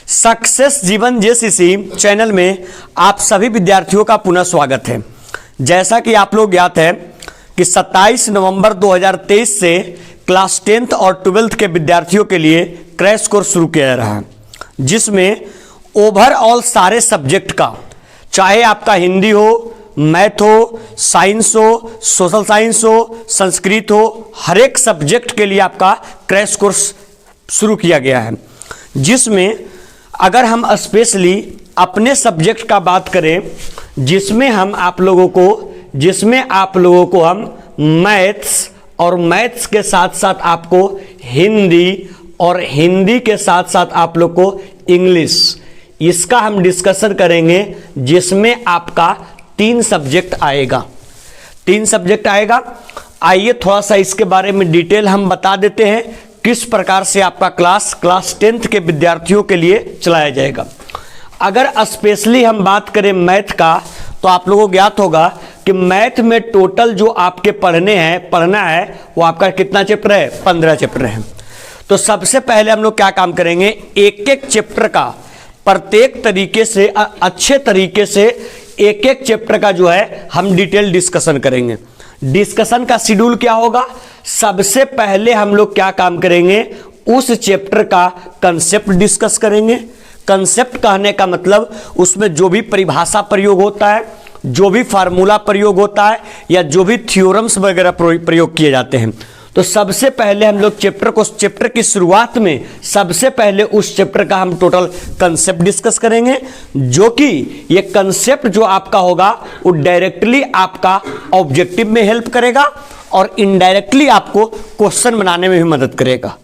Success जीवन JCC channel में आप सभी विद्यार्थियों का पुनः स्वागत है। जैसा कि आप लोग ज्ञात है कि 27 नवंबर 2023 से क्लास 10th और 12th के विद्यार्थियों के लिए क्रैश कोर्स शुरू किया जा रहा है, जिसमें ओवरऑल सारे सब्जेक्ट का, चाहे आपका हिंदी हो, मैथ हो, साइंस हो, सोशल साइंस हो, संस्कृत हो, हर एक सब्जेक्ट के लिए आपका क्रैश कोर्स शुरू किया गया है। जिसमें अगर हम स्पेशली अपने सब्जेक्ट का बात करें, जिसमें आप लोगों को हम मैथ्स और मैथ्स के साथ साथ आपको हिंदी और हिंदी के साथ साथ आप लोग को इंग्लिश, इसका हम डिस्कशन करेंगे, जिसमें आपका 3 सब्जेक्ट आएगा। 3 सब्जेक्ट आएगा। आइए थोड़ा सा इसके बारे में डिटेल हम बता देते हैं, किस प्रकार से आपका क्लास 10th के विद्यार्थियों के लिए चलाया जाएगा। अगर स्पेशली हम बात करें मैथ का, तो आप लोगों को ज्ञात होगा कि मैथ में टोटल जो आपके पढ़ना है वो आपका कितना चैप्टर है? 15 चैप्टर है। तो सबसे पहले हम लोग क्या काम करेंगे, एक एक चैप्टर का प्रत्येक तरीके से अच्छे तरीके से एक एक चैप्टर का जो है हम डिटेल डिस्कशन करेंगे। डिस्कशन का शेड्यूल क्या होगा? सबसे पहले हम लोग क्या काम करेंगे, उस चैप्टर का कंसेप्ट डिस्कस करेंगे। कंसेप्ट कहने का मतलब उसमें जो भी परिभाषा प्रयोग होता है, जो भी फार्मूला प्रयोग होता है, या जो भी थ्योरम्स वगैरह प्रयोग किए जाते हैं। तो सबसे पहले हम लोग चैप्टर की शुरुआत में सबसे पहले उस चैप्टर का हम टोटल कंसेप्ट डिस्कस करेंगे, जो कि ये कंसेप्ट जो आपका होगा वो डायरेक्टली आपका ऑब्जेक्टिव में हेल्प करेगा और इनडायरेक्टली आपको क्वेश्चन बनाने में भी मदद करेगा।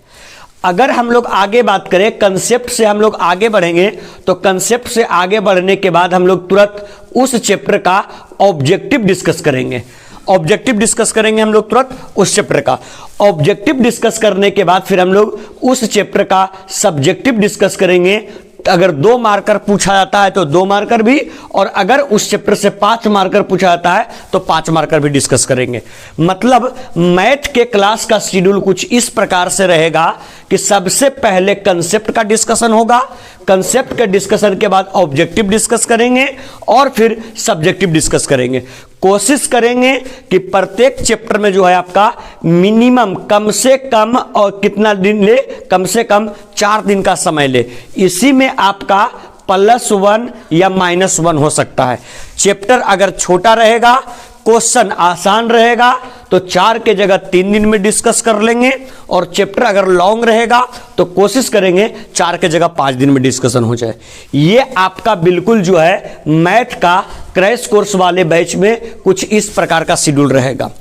अगर हम लोग आगे बात करें, कंसेप्ट से हम लोग आगे बढ़ेंगे, तो कंसेप्ट से आगे बढ़ने के बाद हम लोग तुरंत उस चैप्टर का ऑब्जेक्टिव डिस्कस करेंगे। ऑब्जेक्टिव डिस्कस करेंगे हम लोग तुरंत उस चैप्टर का। ऑब्जेक्टिव डिस्कस करने के बाद फिर हम लोग उस चैप्टर का सब्जेक्टिव डिस्कस करेंगे। अगर 2 मार्कर पूछा जाता है तो 2 मार्कर भी, और अगर उस चैप्टर से 5 मार्कर पूछा जाता है तो 5 मार्कर भी डिस्कस करेंगे। मतलब मैथ के क्लास का शेड्यूल कुछ इस प्रकार से रहेगा कि सबसे पहले कंसेप्ट का डिस्कशन होगा, कंसेप्ट के डिस्कशन के बाद ऑब्जेक्टिव डिस्कस करेंगे और फिर सब्जेक्टिव डिस्कस करेंगे। कोशिश करेंगे कि प्रत्येक चैप्टर में जो है आपका मिनिमम कम से कम और कितना दिन ले, कम से कम 4 दिन का समय ले। इसी में आपका +1 या -1 हो सकता है। चैप्टर अगर छोटा रहेगा, क्वेश्चन आसान रहेगा, तो 4 के जगह 3 दिन में डिस्कस कर लेंगे, और चैप्टर अगर लॉन्ग रहेगा तो कोशिश करेंगे 4 के जगह 5 दिन में डिस्कशन हो जाए। ये आपका बिल्कुल जो है मैथ का क्रैश कोर्स वाले बैच में कुछ इस प्रकार का शेड्यूल रहेगा।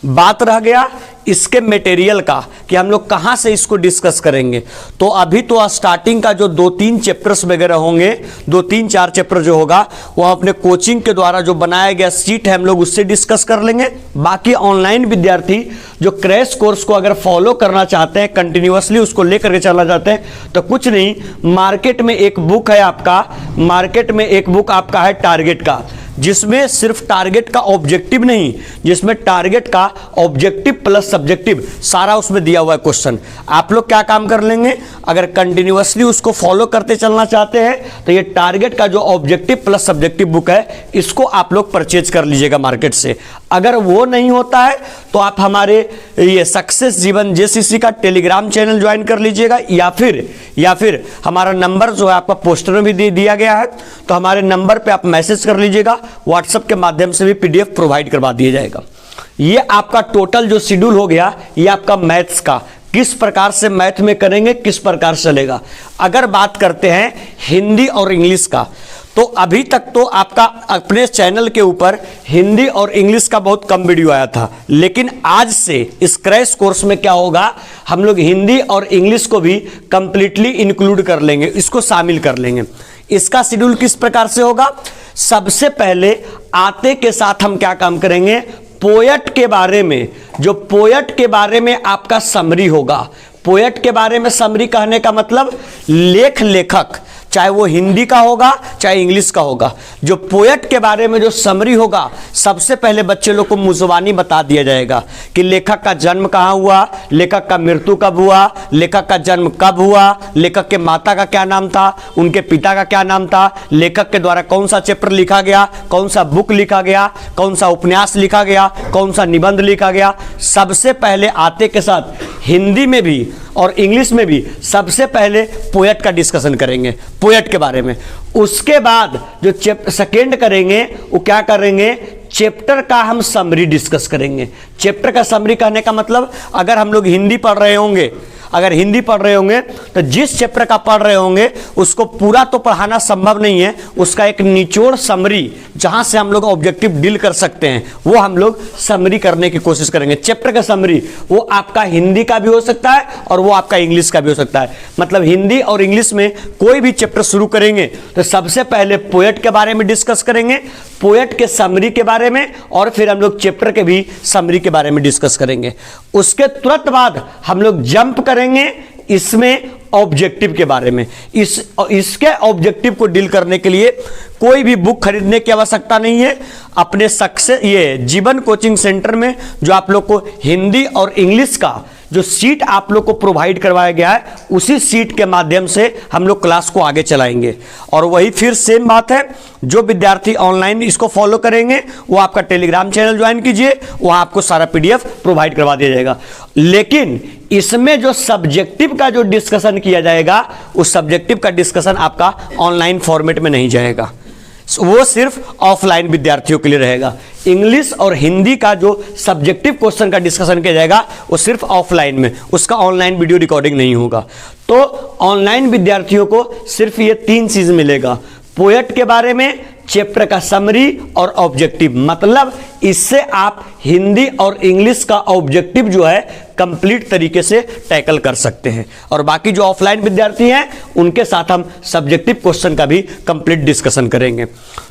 बात रह गया इसके मटेरियल का कि हम लोग कहाँ से इसको डिस्कस करेंगे। तो अभी तो स्टार्टिंग का जो 2-3 चैप्टर्स वगैरह होंगे, 2-3-4 चैप्टर जो होगा वो अपने कोचिंग के द्वारा जो बनाया गया सीट है हम लोग उससे डिस्कस कर लेंगे। बाकी ऑनलाइन विद्यार्थी जो क्रैश कोर्स को अगर फॉलो करना चाहते हैं, कंटिन्यूअसली उसको लेकर के चलना चाहते हैं, तो कुछ नहीं, मार्केट में एक बुक है आपका है टारगेट का, जिसमें सिर्फ टारगेट का ऑब्जेक्टिव नहीं, जिसमें टारगेट का ऑब्जेक्टिव प्लस सब्जेक्टिव सारा उसमें दिया हुआ है क्वेश्चन। आप लोग क्या काम कर लेंगे, अगर कंटिन्यूअसली उसको फॉलो करते चलना चाहते हैं तो ये टारगेट का जो ऑब्जेक्टिव प्लस सब्जेक्टिव बुक है, इसको आप लोग परचेज कर लीजिएगा मार्केट से। अगर वो नहीं होता है तो आप हमारे ये सक्सेस जीवन जेसीसी का टेलीग्राम चैनल ज्वाइन कर लीजिएगा, या फिर हमारा नंबर जो है आपका पोस्टर में भी दिया गया है, तो हमारे नंबर पे आप मैसेज कर लीजिएगा, व्हाट्सएप के माध्यम से भी PDF प्रोवाइड करवा दिया जाएगा। ये आपका टोटल जो शेड्यूल हो गया, ये आपका मैथ्स का, किस प्रकार से मैथ में करेंगे, किस प्रकार चलेगा। अगर बात करते हैं हिंदी और इंग्लिश का, तो अभी तक तो आपका अपने चैनल के ऊपर हिंदी और इंग्लिश का बहुत कम वीडियो आया था, लेकिन आज से इस क्रैश कोर्स में क्या होगा, हम लोग हिंदी और इंग्लिश को भी कंप्लीटली इंक्लूड कर लेंगे, इसको शामिल कर लेंगे। इसका शेड्यूल किस प्रकार से होगा, सबसे पहले आते के साथ हम क्या काम करेंगे, पोएट के बारे में आपका समरी होगा। पोएट के बारे में समरी कहने का मतलब लेखक, चाहे वो हिंदी का होगा चाहे इंग्लिश का होगा। जो पोएट के बारे में जो समरी होगा, सबसे पहले बच्चे लोग को मुजवानी बता दिया जाएगा कि लेखक का जन्म कहाँ हुआ, लेखक का मृत्यु कब हुआ, लेखक का जन्म कब हुआ, लेखक के माता का क्या नाम था, उनके पिता का क्या नाम था, लेखक के द्वारा कौन सा चैप्टर लिखा गया, कौन सा बुक लिखा गया, कौन सा उपन्यास लिखा गया, कौन सा निबंध लिखा गया। सबसे पहले आते के साथ हिंदी में भी और इंग्लिश में भी सबसे पहले पोएट का डिस्कशन करेंगे, पोएट के बारे में। उसके बाद जो सेकेंड करेंगे वो क्या करेंगे, चैप्टर का हम समरी डिस्कस करेंगे। चैप्टर का समरी कहने का मतलब, अगर हम लोग हिंदी पढ़ रहे होंगे, अगर हिंदी पढ़ रहे होंगे तो जिस चैप्टर का पढ़ रहे होंगे उसको पूरा तो पढ़ाना संभव नहीं है, उसका एक निचोड़ समरी जहां से हम लोग ऑब्जेक्टिव डील कर सकते हैं वो हम लोग समरी करने की कोशिश करेंगे। चैप्टर का समरी वो आपका हिंदी का भी हो सकता है और वो आपका इंग्लिश का भी हो सकता है। मतलब हिंदी और इंग्लिश में कोई भी चैप्टर शुरू करेंगे तो सबसे पहले पोएट के बारे में डिस्कस करेंगे, पोएट के समरी के बारे में, और फिर हम लोग चैप्टर के भी समरी के बारे में डिस्कस करेंगे। उसके तुरंत बाद हम लोग जंप करेंगे इसमें ऑब्जेक्टिव के बारे में। इसके ऑब्जेक्टिव को डील करने के लिए कोई भी बुक खरीदने की आवश्यकता नहीं है। अपने सक्सेस ये जीवन कोचिंग सेंटर में जो आप लोग को हिंदी और इंग्लिश का जो सीट आप लोग को प्रोवाइड करवाया गया है, उसी सीट के माध्यम से हम लोग क्लास को आगे चलाएंगे। और वही फिर सेम बात है, जो विद्यार्थी ऑनलाइन इसको फॉलो करेंगे वो आपका टेलीग्राम चैनल ज्वाइन कीजिए, वहां आपको सारा पीडीएफ प्रोवाइड करवा दिया जाएगा। लेकिन इसमें जो सब्जेक्टिव का जो डिस्कशन किया जाएगा, उस सब्जेक्टिव का डिस्कशन आपका ऑनलाइन फॉर्मेट में नहीं जाएगा, वो सिर्फ ऑफलाइन विद्यार्थियों के लिए रहेगा। इंग्लिश और हिंदी का जो सब्जेक्टिव क्वेश्चन का डिस्कशन किया जाएगा वो सिर्फ ऑफलाइन में, उसका ऑनलाइन वीडियो रिकॉर्डिंग नहीं होगा। तो ऑनलाइन विद्यार्थियों को सिर्फ ये 3 चीज मिलेगा, पोएट के बारे में, चैप्टर का समरी और ऑब्जेक्टिव। मतलब इससे आप हिंदी और इंग्लिश का ऑब्जेक्टिव जो है कंप्लीट तरीके से टैकल कर सकते हैं। और बाकी जो ऑफलाइन विद्यार्थी हैं उनके साथ हम सब्जेक्टिव क्वेश्चन का भी कंप्लीट डिस्कशन करेंगे।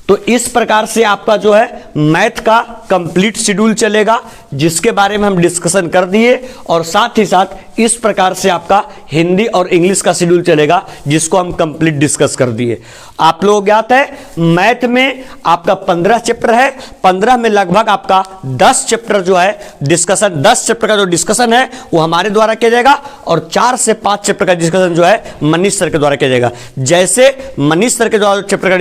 तो इस प्रकार से आपका जो है मैथ का कंप्लीट शेड्यूल चलेगा, जिसके बारे में हम डिस्कशन कर दिए, और साथ ही साथ इस प्रकार से आपका हिंदी और इंग्लिश का शेड्यूल चलेगा, जिसको हम कंप्लीट डिस्कस कर दिए। आप लोग ज्ञात है मैथ में आपका 15 चैप्टर है, 15 में लगभग आपका 10 चैप्टर जो है डिस्कशन, 10 चैप्टर का जो डिस्कशन है वो हमारे द्वारा किया जाएगा, और 4 से 5 चैप्टर का डिस्कशन जो है मनीष सर के द्वारा किया जाएगा। जैसे मनीष सर के द्वारा चैप्टर का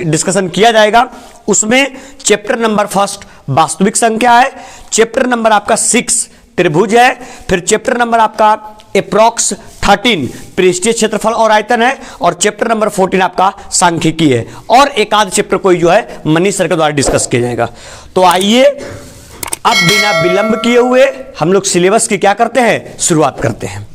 डिस्कशन किया जाएगा, उसमें चैप्टर नंबर 1 वास्तविक संख्या है, चैप्टर नंबर आपका 6 त्रिभुज है, फिर चैप्टर नंबर आपका अप्रॉक्स 13 पृष्ठीय क्षेत्रफल और आयतन है, और चैप्टर नंबर 14 आपका सांख्यिकी है, और एक आध चैप्टर कोई जो है मनीष सर के द्वारा डिस्कस किया जाएगा। तो आइए अब बिना विलंब किए हुए हम लोग सिलेबस की क्या करते हैं, शुरुआत करते हैं।